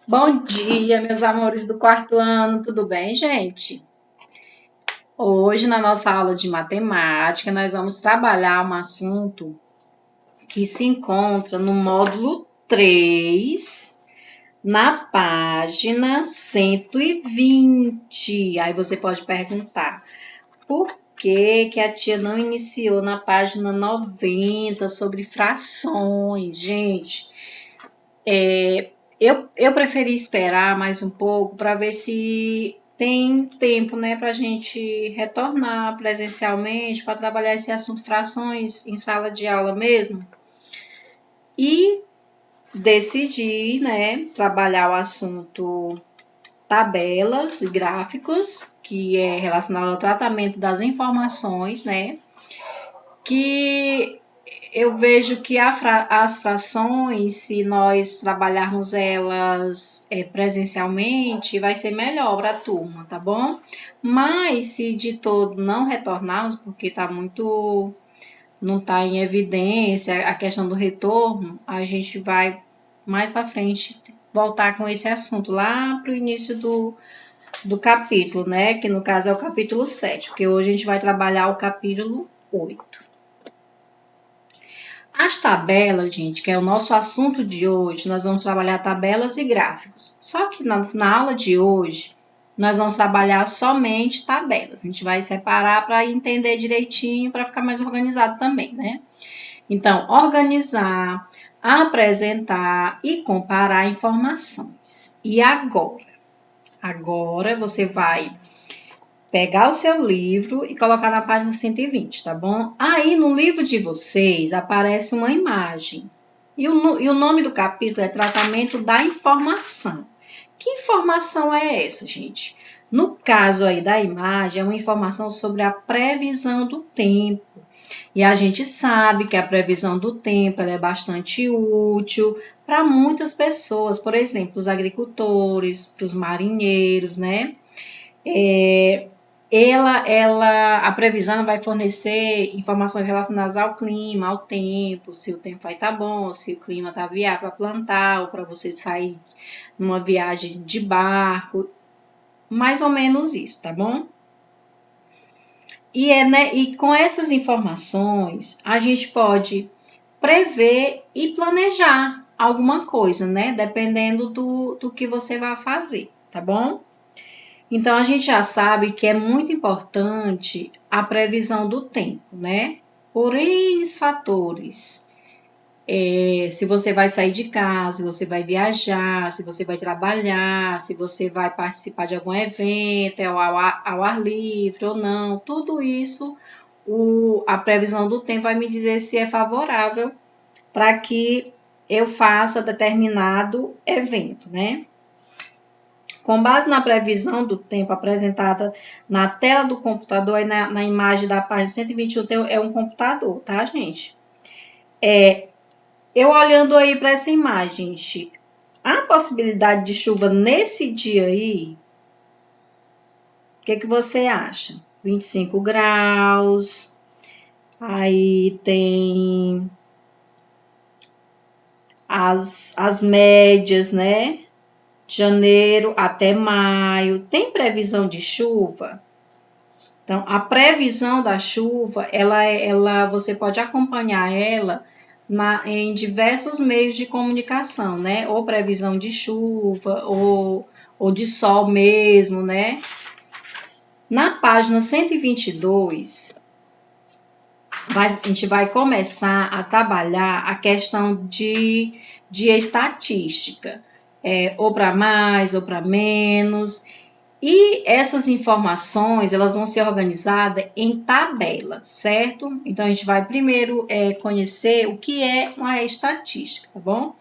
Bom dia, meus amores do quarto ano, tudo bem, gente? Hoje, na nossa aula de matemática, nós vamos trabalhar um assunto que se encontra no módulo 3, na página 120. Aí você pode perguntar, por que a tia não iniciou na página 90 sobre frações? Gente, eu preferi esperar mais um pouco para ver se tem tempo, né, para a gente retornar presencialmente para trabalhar esse assunto frações em sala de aula mesmo. E decidi, né, trabalhar o assunto tabelas e gráficos, que é relacionado ao tratamento das informações, né, que eu vejo que as frações, se nós trabalharmos elas presencialmente, vai ser melhor para a turma, tá bom? Mas se de todo não retornarmos, porque não está em evidência a questão do retorno, a gente vai mais para frente voltar com esse assunto lá para o início do capítulo, né? Que no caso é o capítulo 7, porque hoje a gente vai trabalhar o capítulo 8. As tabelas, gente, que é o nosso assunto de hoje, nós vamos trabalhar tabelas e gráficos. Só que na aula de hoje, nós vamos trabalhar somente tabelas. A gente vai separar para entender direitinho, para ficar mais organizado também, né? Então, organizar, apresentar e comparar informações. E agora? Agora você vai pegar o seu livro e colocar na página 120, tá bom? Aí no livro de vocês aparece uma imagem. E o nome do capítulo é Tratamento da Informação. Que informação é essa, gente? No caso aí da imagem, é uma informação sobre a previsão do tempo. E a gente sabe que a previsão do tempo ela é bastante útil para muitas pessoas, por exemplo, os agricultores, para os marinheiros, né? A previsão vai fornecer informações relacionadas ao clima, ao tempo, se o tempo vai estar bom, se o clima está viável para plantar ou para você sair numa viagem de barco, mais ou menos isso, tá bom? E com essas informações a gente pode prever e planejar alguma coisa, né? Dependendo do que você vai fazer, tá bom? Então, a gente já sabe que é muito importante a previsão do tempo, né? Por N fatores. Se você vai sair de casa, se você vai viajar, se você vai trabalhar, se você vai participar de algum evento, ao ar livre ou não, tudo isso, a previsão do tempo vai me dizer se é favorável para que eu faça determinado evento, né? Com base na previsão do tempo apresentada na tela do computador e na imagem da página 121, é um computador, tá, gente? Eu olhando aí para essa imagem, gente, há possibilidade de chuva nesse dia aí? O que você acha? 25 graus, aí tem as médias, né? De janeiro até maio, tem previsão de chuva? Então, a previsão da chuva, você pode acompanhar ela em diversos meios de comunicação, né? Ou previsão de chuva, ou de sol mesmo, né? Na página 122, a gente vai começar a trabalhar a questão de estatística, ou para mais ou para menos. E essas informações, elas vão ser organizadas em tabelas, certo? Então, a gente vai primeiro conhecer o que é uma estatística, tá bom?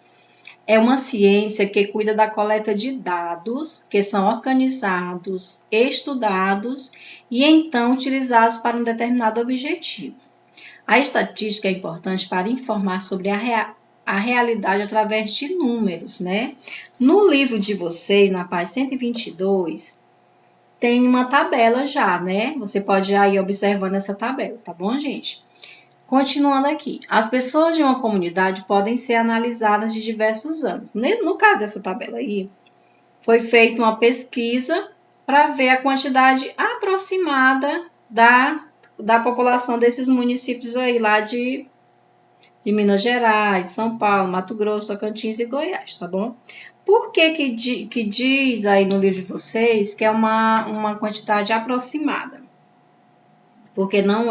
É uma ciência que cuida da coleta de dados que são organizados, estudados e então utilizados para um determinado objetivo. A estatística é importante para informar sobre a realidade através de números, né? No livro de vocês, na página 122, tem uma tabela já, né? Você pode já ir observando essa tabela, tá bom, gente? Continuando aqui, as pessoas de uma comunidade podem ser analisadas de diversos ângulos. No caso dessa tabela aí, foi feita uma pesquisa para ver a quantidade aproximada da população desses municípios aí, lá de Minas Gerais, São Paulo, Mato Grosso, Tocantins e Goiás, tá bom? Por que diz aí no livro de vocês que é uma quantidade aproximada? Porque não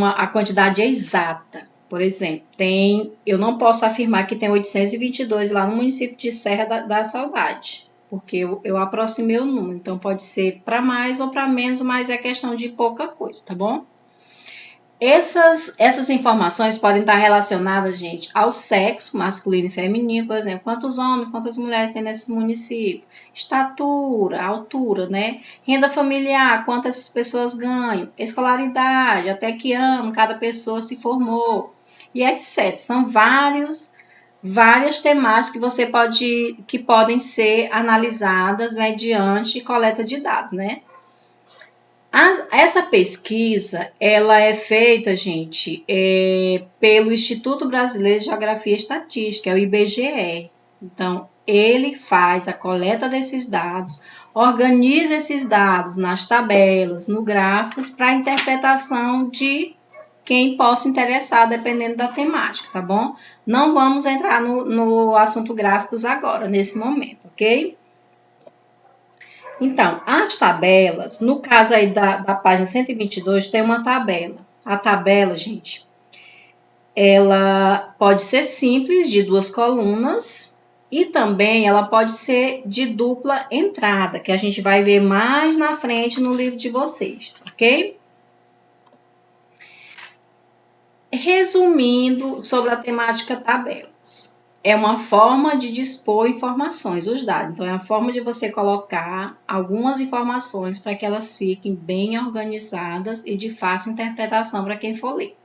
a quantidade exata. Por exemplo, eu não posso afirmar que tem 822 lá no município de Serra da Saudade, porque eu aproximei o número. Então, pode ser para mais ou para menos, mas é questão de pouca coisa, tá bom? Essas informações podem estar relacionadas, gente, ao sexo masculino e feminino, por exemplo, quantos homens, quantas mulheres tem nesses municípios, estatura, altura, né? Renda familiar, quantas pessoas ganham, escolaridade, até que ano cada pessoa se formou, e etc. São várias temáticas que podem ser analisadas mediante coleta de dados, né? Essa pesquisa, ela é feita, gente, pelo Instituto Brasileiro de Geografia e Estatística, é o IBGE. Então, ele faz a coleta desses dados, organiza esses dados nas tabelas, no gráficos, para interpretação de quem possa interessar, dependendo da temática, tá bom? Não vamos entrar no assunto gráficos agora, nesse momento, ok? Então, as tabelas, no caso aí da página 122, tem uma tabela. A tabela, gente, ela pode ser simples, de 2 colunas, e também ela pode ser de dupla entrada, que a gente vai ver mais na frente no livro de vocês, ok? Resumindo sobre a temática tabelas. É uma forma de dispor informações, os dados. Então, é uma forma de você colocar algumas informações para que elas fiquem bem organizadas e de fácil interpretação para quem for ler.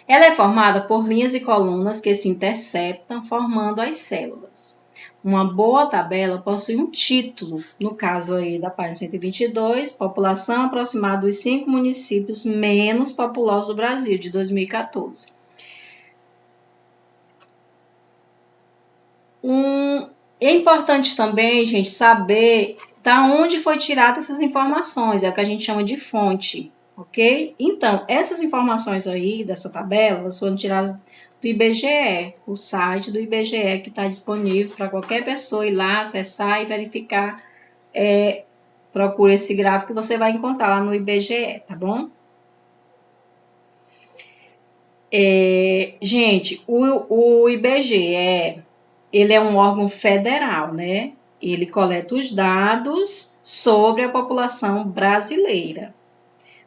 Ela é formada por linhas e colunas que se interceptam, formando as células. Uma boa tabela possui um título, no caso aí da página 122, população aproximada dos 5 municípios menos populosos do Brasil, de 2014. É importante também, gente, saber da onde foi tirada essas informações, é o que a gente chama de fonte, ok? Então, essas informações aí, dessa tabela, elas foram tiradas do IBGE, o site do IBGE que está disponível para qualquer pessoa ir lá, acessar e verificar, procura esse gráfico que você vai encontrar lá no IBGE, tá bom? Gente, o IBGE, ele é um órgão federal, né? Ele coleta os dados sobre a população brasileira.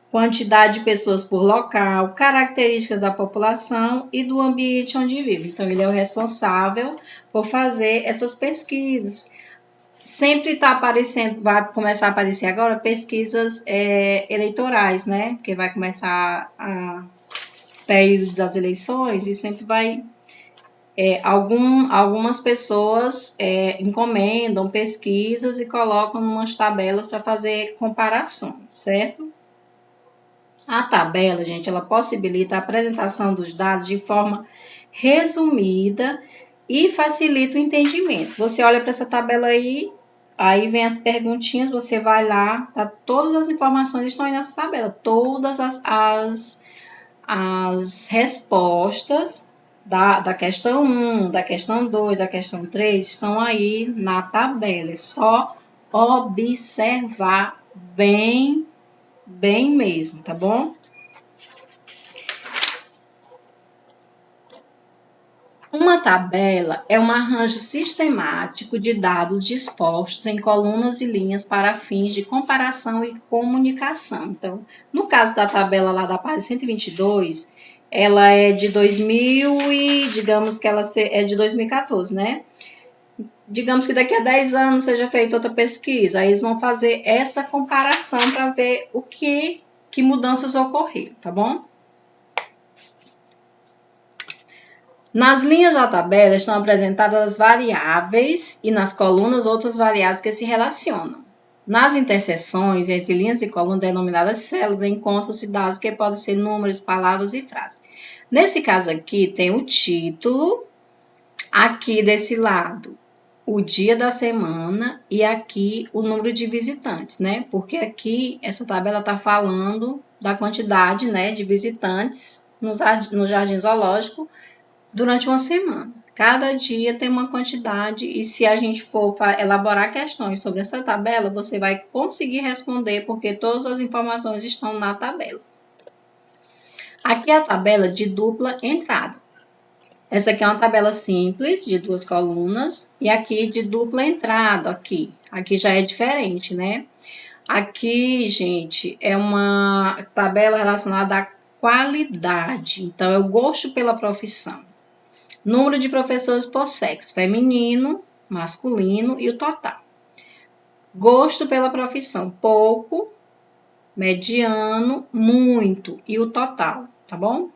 Quantidade de pessoas por local, características da população e do ambiente onde vive. Então, ele é o responsável por fazer essas pesquisas. Sempre está aparecendo, vai começar a aparecer agora pesquisas eleitorais, né? Porque vai começar a período das eleições e sempre vai... algumas pessoas encomendam pesquisas e colocam umas tabelas para fazer comparações, certo? A tabela, gente, ela possibilita a apresentação dos dados de forma resumida e facilita o entendimento. Você olha para essa tabela aí vem as perguntinhas, você vai lá, tá, todas as informações estão aí nessa tabela, todas as respostas da questão 1, da questão 2, da questão 3 estão aí na tabela. É só observar bem mesmo, tá bom? Uma tabela é um arranjo sistemático de dados dispostos em colunas e linhas para fins de comparação e comunicação. Então, no caso da tabela lá da página 122, ela é de 2000 e digamos que ela é de 2014, né? Digamos que daqui a 10 anos seja feita outra pesquisa, aí eles vão fazer essa comparação para ver que mudanças ocorreram, tá bom? Nas linhas da tabela estão apresentadas as variáveis e nas colunas outras variáveis que se relacionam. Nas interseções entre linhas e colunas denominadas células encontram-se dados que podem ser números, palavras e frases. Nesse caso aqui tem o título, aqui desse lado o dia da semana e aqui o número de visitantes, né? Porque aqui essa tabela está falando da quantidade, né, de visitantes no jardim zoológico durante uma semana. Cada dia tem uma quantidade e se a gente for elaborar questões sobre essa tabela, você vai conseguir responder porque todas as informações estão na tabela. Aqui é a tabela de dupla entrada. Essa aqui é uma tabela simples, de 2 colunas, e aqui de dupla entrada, aqui. Aqui já é diferente, né? Aqui, gente, é uma tabela relacionada à qualidade. Então, é o gosto pela profissão. Número de professores por sexo, feminino, masculino e o total. Gosto pela profissão, pouco, mediano, muito e o total, tá bom?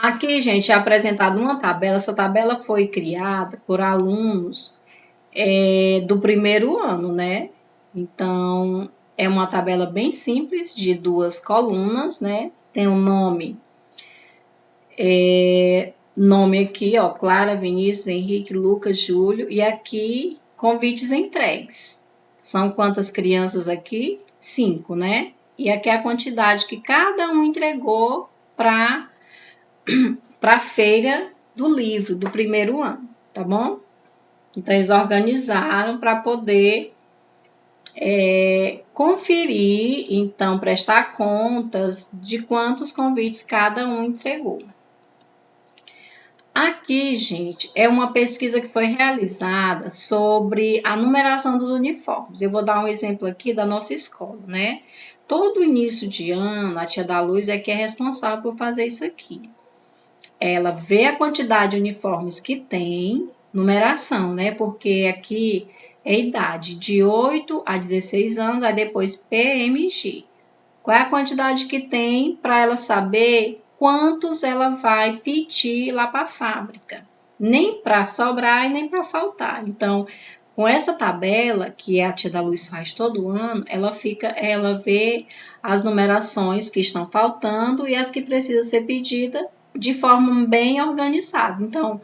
Aqui, gente, é apresentado uma tabela. Essa tabela foi criada por alunos do primeiro ano, né? Então, é uma tabela bem simples, de 2 colunas, né? Tem o nome, nome aqui, ó, Clara, Vinícius, Henrique, Lucas, Júlio, e aqui, convites entregues. São quantas crianças aqui? 5, né? E aqui é a quantidade que cada um entregou para a feira do livro do primeiro ano, tá bom? Então, eles organizaram para poder conferir, então, prestar contas de quantos convites cada um entregou. Aqui, gente, é uma pesquisa que foi realizada sobre a numeração dos uniformes. Eu vou dar um exemplo aqui da nossa escola, né? Todo início de ano, a tia da Luz é que é responsável por fazer isso aqui. Ela vê a quantidade de uniformes que tem, numeração, né? Porque aqui é idade de 8 a 16 anos, aí depois PMG. Qual é a quantidade que tem para ela saber quantos ela vai pedir lá para a fábrica? Nem para sobrar e nem para faltar. Então, com essa tabela, que a tia da Luz faz todo ano, ela vê as numerações que estão faltando e as que precisam ser pedidas de forma bem organizada. Então,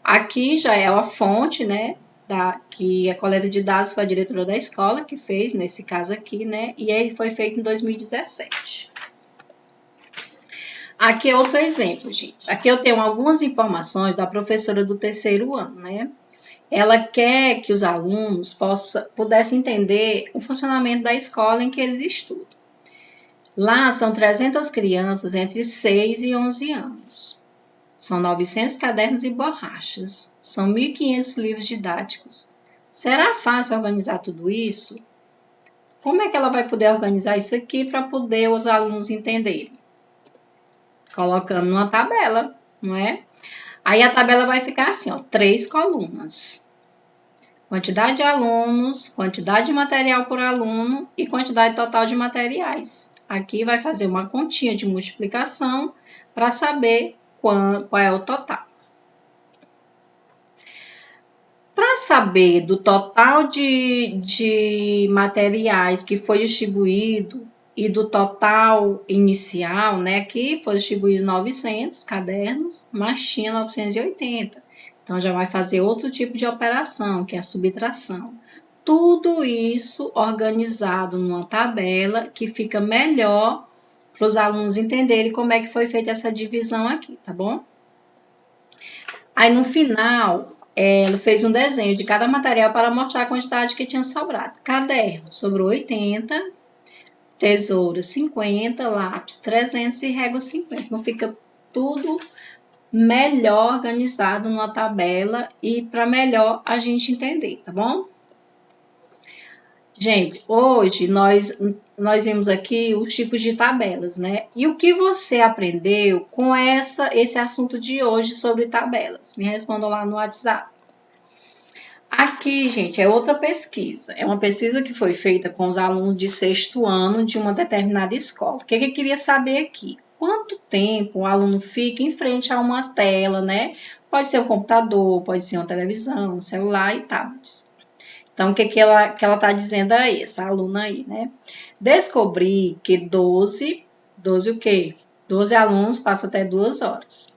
aqui já é a fonte, né? Que a coleta de dados foi a diretora da escola que fez, nesse caso aqui, né? E ele foi feito em 2017. Aqui é outro exemplo, gente. Aqui eu tenho algumas informações da professora do terceiro ano, né? Ela quer que os alunos pudessem entender o funcionamento da escola em que eles estudam. Lá são 300 crianças entre 6 e 11 anos. São 900 cadernos e borrachas. São 1.500 livros didáticos. Será fácil organizar tudo isso? Como é que ela vai poder organizar isso aqui para poder os alunos entenderem? Colocando numa tabela, não é? Aí a tabela vai ficar assim, ó, 3 colunas. Quantidade de alunos, quantidade de material por aluno e quantidade total de materiais. Aqui vai fazer uma continha de multiplicação para saber qual é o total. Para saber do total de materiais que foi distribuído e do total inicial, né, que foi distribuído 900 cadernos, mas tinha 980. Então, já vai fazer outro tipo de operação, que é a subtração. Tudo isso organizado numa tabela que fica melhor para os alunos entenderem como é que foi feita essa divisão aqui, tá bom? Aí, no final, ela fez um desenho de cada material para mostrar a quantidade que tinha sobrado. Caderno, sobrou 80, tesoura 50, lápis 300 e régua 50. Não fica tudo melhor organizado numa tabela e para melhor a gente entender, tá bom? Gente, hoje nós vimos aqui os tipos de tabelas, né? E o que você aprendeu com esse assunto de hoje sobre tabelas? Me respondam lá no WhatsApp. Aqui, gente, é outra pesquisa. É uma pesquisa que foi feita com os alunos de 6º ano de uma determinada escola. O que eu queria saber aqui? Quanto tempo o aluno fica em frente a uma tela, né? Pode ser um computador, pode ser uma televisão, um celular e tablets. Então, o que ela está dizendo aí, essa aluna aí, né? Descobri que 12 o quê? 12 alunos passam até 2 horas.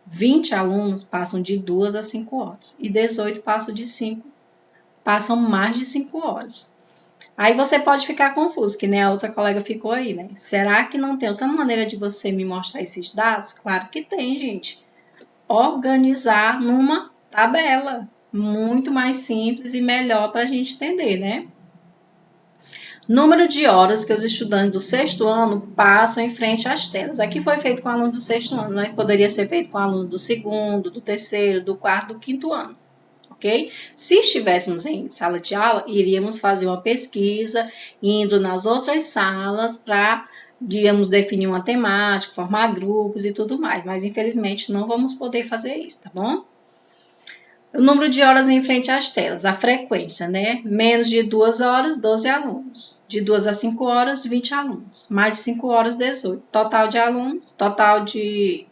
20 alunos passam de 2 a 5 horas. E 18 passam mais de 5 horas. Aí você pode ficar confuso, que nem a outra colega ficou aí, né? Será que não tem outra maneira de você me mostrar esses dados? Claro que tem, gente. Organizar numa tabela. Muito mais simples e melhor para a gente entender, né? Número de horas que os estudantes do sexto ano passam em frente às telas. Aqui foi feito com aluno do sexto ano, né? Poderia ser feito com aluno do segundo, do terceiro, do quarto, do quinto ano. Ok? Se estivéssemos em sala de aula, iríamos fazer uma pesquisa, indo nas outras salas para, digamos, definir uma temática, formar grupos e tudo mais. Mas, infelizmente, não vamos poder fazer isso, tá bom? O número de horas em frente às telas, a frequência, né? Menos de 2 horas, 12 alunos. De 2 a 5 horas, 20 alunos. Mais de 5 horas, 18. Total de alunos, total de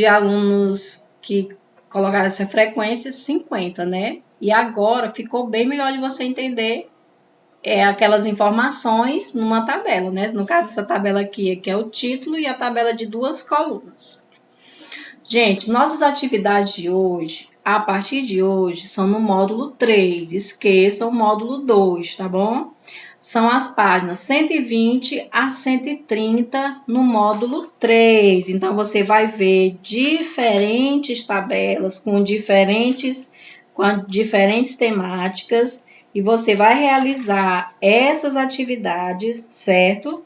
alunos que colocaram essa frequência, 50, né? E agora ficou bem melhor de você entender aquelas informações numa tabela, né? No caso, essa tabela aqui, que é o título e a tabela de 2 colunas. Gente, nossas atividades de hoje, a partir de hoje, são no módulo 3. Esqueçam o módulo 2, tá bom? São as páginas 120 a 130 no módulo 3. Então, você vai ver diferentes tabelas com diferentes temáticas e você vai realizar essas atividades, certo?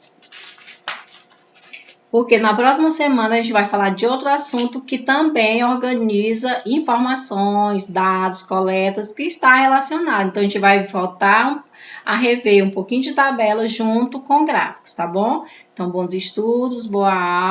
Porque na próxima semana a gente vai falar de outro assunto que também organiza informações, dados, coletas, que está relacionado. Então, a gente vai voltar a rever um pouquinho de tabela junto com gráficos, tá bom? Então, bons estudos, boa aula.